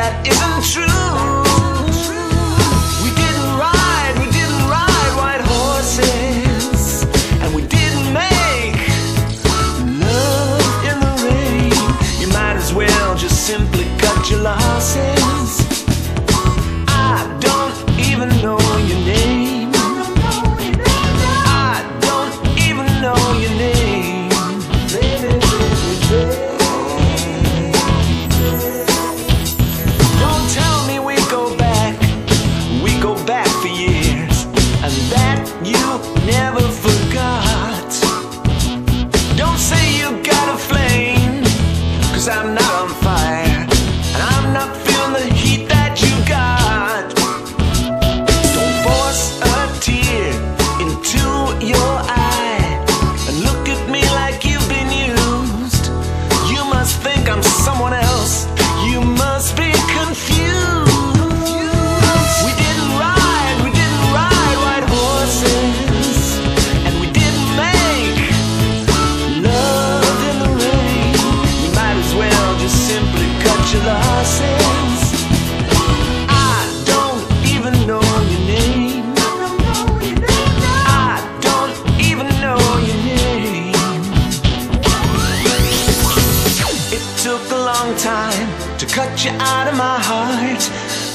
that isn't true. We didn't ride white horses, and we didn't make love in the rain. You might as well just simply cut your losses. I don't even know your name. I don't even know your name. Don't tell me we go back for years, and that you never forgot. Don't say you got a flame, 'cause I'm not on fire, and I'm not feeling the heat that you got. Don't force a tear into your eye and look at me like you've been used. You must think I'm someone else. You must be confused. We didn't ride white horses, and we didn't make love in the rain. You might as well just simply cut your losses. I don't even know your name. I don't even know your name. It took a long time to cut you out of my heart.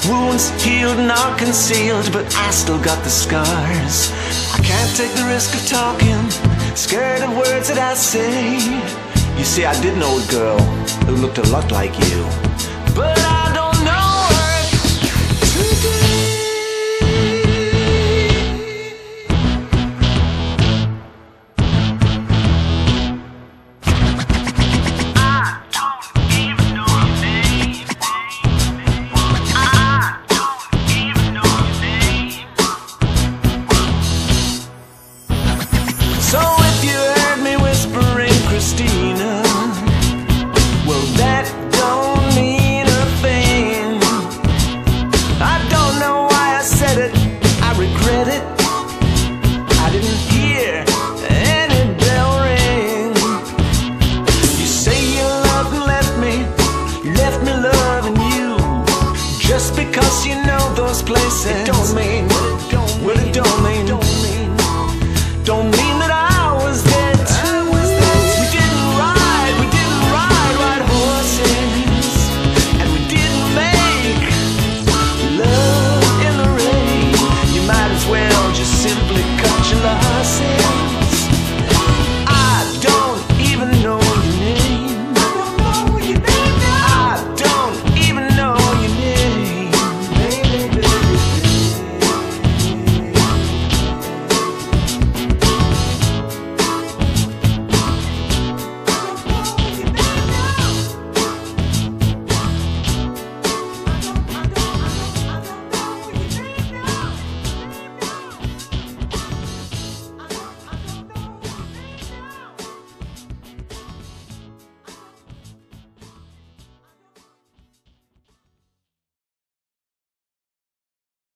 Wounds healed and are concealed, but I still got the scars. I can't take the risk of talking, scared of words that I say. You see, I did know a girl who looked a lot like you, but